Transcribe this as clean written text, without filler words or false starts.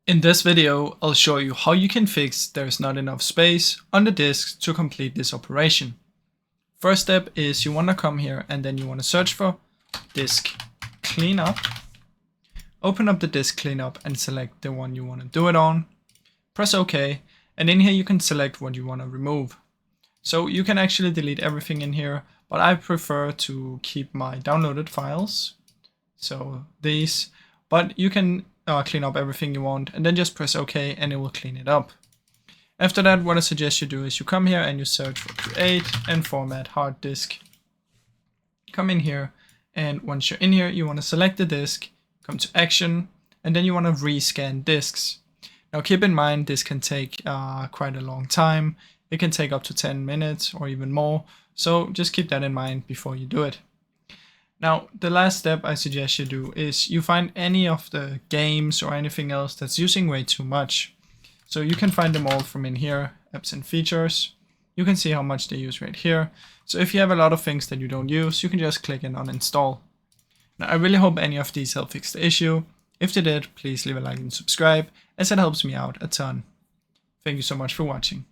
In this video, I'll show you how you can fix there's not enough space on the disk to complete this operation. First step is you want to come here and then you want to search for disk cleanup. Open up the disk cleanup and select the one you want to do it on. Press OK, and in here you can select what you want to remove. So you can actually delete everything in here, but I prefer to keep my downloaded files. So these, but you can clean up everything you want and then just press OK and it will clean it up. After that, what I suggest you do is you come here and you search for create and format hard disk. Come in here, and once you're in here, you want to select the disk, come to action, and then you want to rescan disks. Now keep in mind this can take quite a long time. It can take up to 10 minutes or even more, so just keep that in mind before you do it. Now, the last step I suggest you do is you find any of the games or anything else that's using way too much. So you can find them all from in here, apps and features. You can see how much they use right here. So if you have a lot of things that you don't use, you can just click and uninstall. Now, I really hope any of these help fix the issue. If they did, please leave a like and subscribe, as it helps me out a ton. Thank you so much for watching.